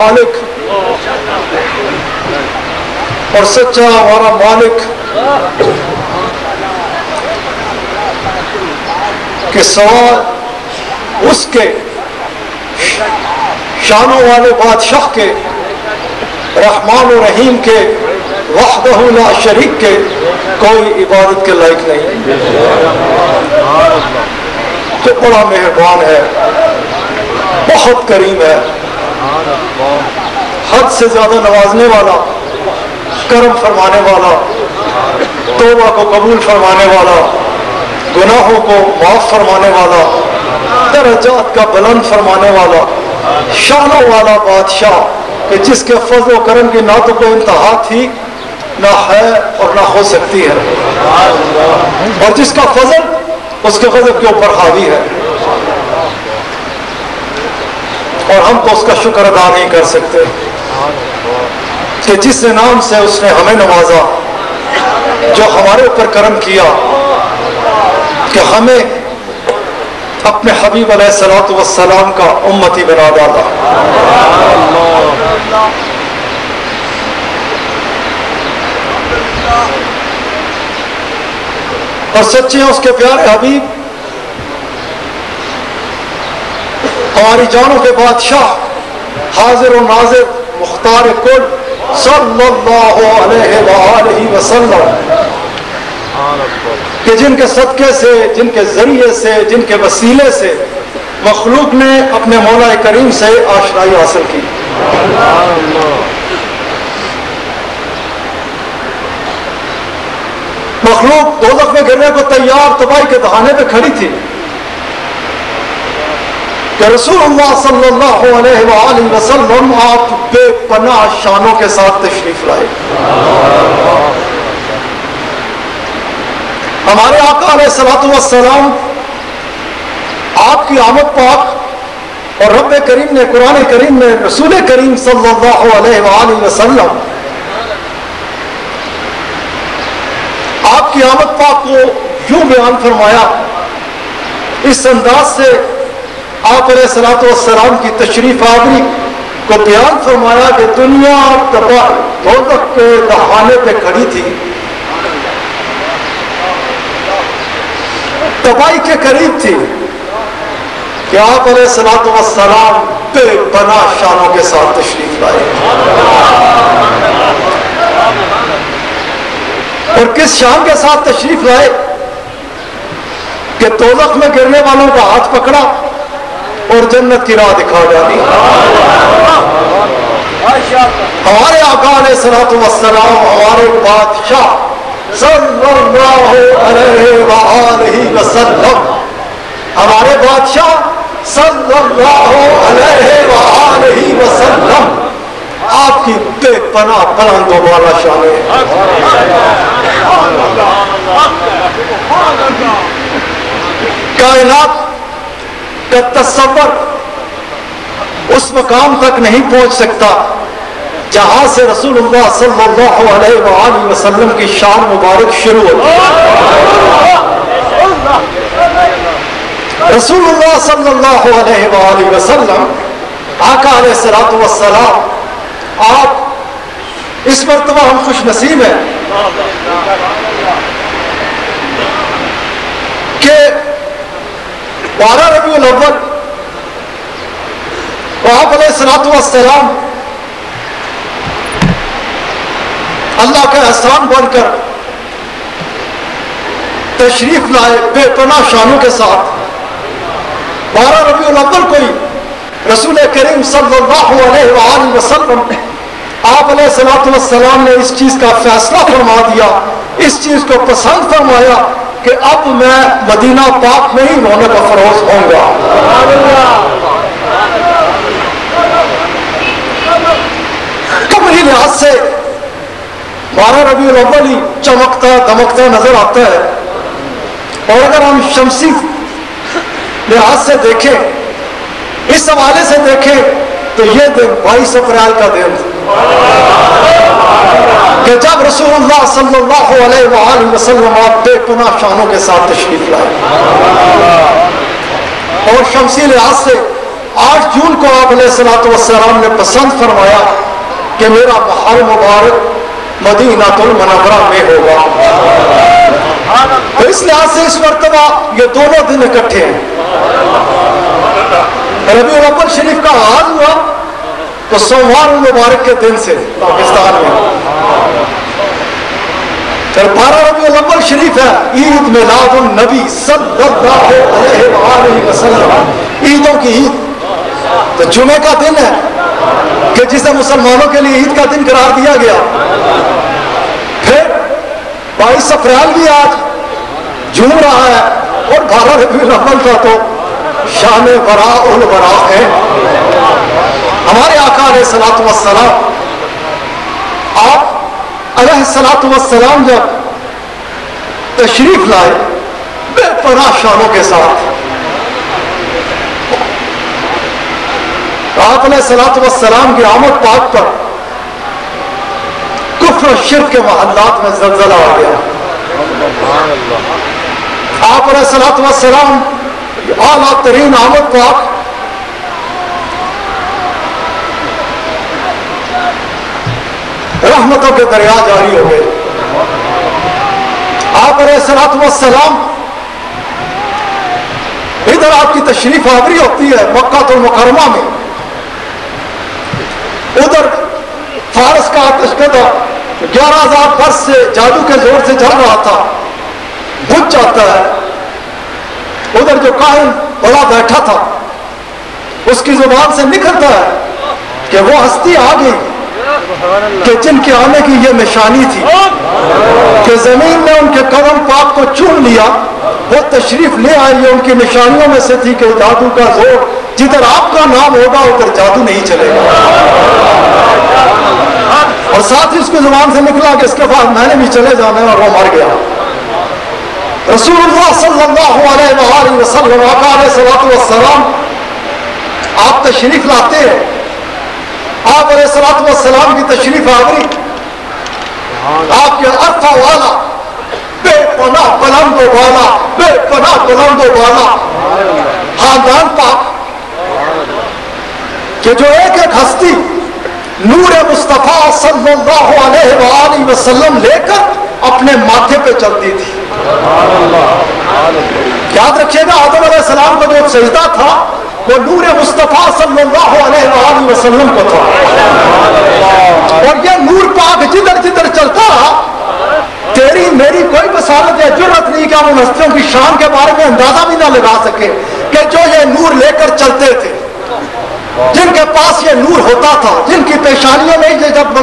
مالک اور سچا ہمارا مالک کہ سوا اس کے شانوں والے بادشاہ کے، رحمان و رحیم کے، وحدہ لا شریک کے، کوئی عبادت کے لائق نہیں۔ تو بڑا مہربان ہے، بہت کریم ہے، حد سے زیادہ نوازنے والا، کرم فرمانے والا، توبہ کو قبول فرمانے والا، گناہوں کو معاف فرمانے والا، درجات کا بلند فرمانے والا، شانوں والا بادشاہ کہ جس کے فضل و کرم کی نہ تو کوئی انتہا تھی، نہ ہے اور نہ ہو سکتی ہے، اور جس کا فضل اس کے غضب کے اوپر حاوی ہے، اور ہم تو اس کا شکر ادا نہیں کر سکتے کہ جس انعام سے اس نے ہمیں نوازا، جو ہمارے اوپر کرم کیا کہ ہمیں اپنے حبیب علیہ الصلوۃ والسلام کا امتی بنا ڈالا۔ اور سچے ہیں اس کے پیارے حبیب، ہماری جانوں کے بادشاہ، حاضر و ناظر، مختار کل صلی اللہ علیہ وآلہ وسلم، کہ جن کے صدقے سے، جن کے ذریعے سے، جن کے وسیلے سے مخلوق نے اپنے مولا کریم سے آشنائی حاصل کی۔ مخلوق دوزخ میں گرنے کو تیار، تباہی کے دہانے پہ کھڑی تھی کہ رسول اللہ صلی اللہ علیہ وآلہ وسلم آپ بے پناہ شانوں کے ساتھ تشریف لائے۔ ہمارے آقا علیہ الصلوۃ والسلام، آپ کی آمد پاک اور رب کریم نے، قرآن کریم نے رسول کریم صلی اللہ علیہ وآلہ وسلم آپ کی آمد پاک کو یوں بیان فرمایا، اس انداز سے آپ علیہ الصلوۃ والسلام کی تشریف آوری کو بیان فرمایا کہ دنیا دوزخ کے دہانے پہ کھڑی تھی، تباہی کے قریب تھی کہ آپ علیہ الصلوۃ والسلام بے پناہ شانوں کے ساتھ تشریف لائے۔ اور کس شان کے ساتھ تشریف لائے کہ دوزخ میں گرنے والوں کا ہاتھ پکڑا اور جنت کی راہ دکھا ڈالی۔ ہمارے آقا علیہ الصلوۃ والسلام، ہمارے بادشاہ صلی اللہ علیہ وآلہ وسلم، ہمارے بادشاہ صلی اللہ علیہ وآلہ وسلم، آپ کی بے پناہ بلند و بالا شان ہے۔ کائنات کا تصور اس مقام تک نہیں پہنچ سکتا جہاں سے رسول اللہ صلی اللہ علیہ وآلہ وسلم کی شان مبارک شروع ہوتی ہے۔ رسول اللہ صلی اللہ علیہ وآلہ وسلم، آقا علیہ الصلوۃ والسلام، آپ اس مرتبہ ہم خوش نصیب ہیں کہ 12 ربیع الاول آپ علیہ الصلوۃ والسلام اللہ کا احسان بن کر تشریف لائے بے پناہ شانوں کے ساتھ۔ 12 ربیع الاول کو ہی رسول کریم صلی اللہ علیہ وآلہ وسلم، آپ علیہ الصلوۃ والسلام نے اس چیز کا فیصلہ فرما دیا، اس چیز کو پسند فرمایا کہ اب میں مدینہ پاک میں ہی رونق افروز ہوں گا۔ کبھی لحاظ سے 12 ربیع الاول ہی چمکتا دمکتا نظر آتا ہے، اور اگر ہم شمسی لحاظ سے دیکھیں، اس حوالے سے دیکھیں تو یہ دن 22 اپریل کا دن کہ جب رسول اللہ صلی اللہ علیہ وآلہ وسلم آپ بے پناہ شانوں کے ساتھ تشریف لائے، اور شمسی لحاظ سے 8 جون کو آپ علیہ السلام نے پسند فرمایا کہ میرا محل مبارک مدینہ المنورہ میں ہوگا. تو اس لحاظ سے اس مرتبہ یہ دونوں دن اکٹھے ہیں. ربیع الاول شریف کا آغاز ہوا تو سوموار المبارک کے دن سے پاکستان میں. پھر 12 ربیع الاول شریف ہے عید میلاد النبی صلی اللہ علیہ وآلہ وسلم، عیدوں کی عید. تو جمعے کا دن ہے کہ جسے مسلمانوں کے لیے عید کا دن قرار دیا گیا. پھر 22 اپریل بھی آج جھوم رہا ہے اور 12 ربیع الاول کا تو شان براء البراء ہے. ہمارے آقا علیہ الصلوۃ والسلام، آپ علیہ الصلوۃ والسلام جب تشریف لائے بے پناہ شانوں کے ساتھ، آپ علیہ الصلوۃ والسلام کی آمد پاک پر کفر و شرک کے محلات میں زلزلہ آ گیا. آپ علیہ الصلوۃ والسلام اعلیٰ ترین آمد پاک رحمتوں کے دریا جاری ہو گئے. آپ علیہ الصلوۃ والسلام ادھر آپ کی تشریف آوری ہوتی ہے مکہ المکرمہ میں، ادھر فارس کا آتشکدہ 11,000 برس سے جادو کے زور سے جل رہا تھا، بجھ جاتا ہے. ادھر جو کاہن بڑا بیٹھا تھا اس کی زبان سے نکلتا ہے کہ وہ ہستی آ گئی کہ جن کے آنے کی یہ نشانی تھی کہ زمین نے ان کے قدم پاک کو چوم لیا، وہ تشریف لے آئی. ان کی نشانیوں میں سے تھی کہ جادو کا زور، جدھر آپ کا نام ہوگا ادھر جادو نہیں چلے گا. اور ساتھ ہی اس کی زبان سے نکلا کہ اس کے بعد میں نے بھی چلے جانا ہے، اور وہ مر گیا. رسول اللہ صلی اللہ علیہ وآلہ وسلم آقا علیہ الصلوۃ والسلام آپ تشریف لاتے ہیں. آپ علیہ الصلوۃ والسلام کی تشریف آوری آپ کے عرفہ والا بے پناہ بلند و بالا، بے پناہ بلند و بالا خاندان پاک کہ جو ایک ایک ہستی نور مصطفیٰ صلی اللہ علیہ وآلہ وسلم لے کر اپنے ماتھے پہ چلتی تھی. یاد رکھیے گا آدم علیہ السلام کا جو سجدہ تھا وہ نور مصطفیٰ صلی اللہ علیہ وآلہ وسلم کو تھا. اور یہ نور پاک جدھر جدھر چلتا رہا، تیری میری کوئی بصارت یا جرأت نہیں کہ ہم ان ہستیوں کی شان کے بارے میں اندازہ بھی نہ لگا سکے کہ جو یہ نور لے کر چلتے تھے، جن کے پاس یہ نور ہوتا تھا، جن کی پیشانیوں میں یہ جب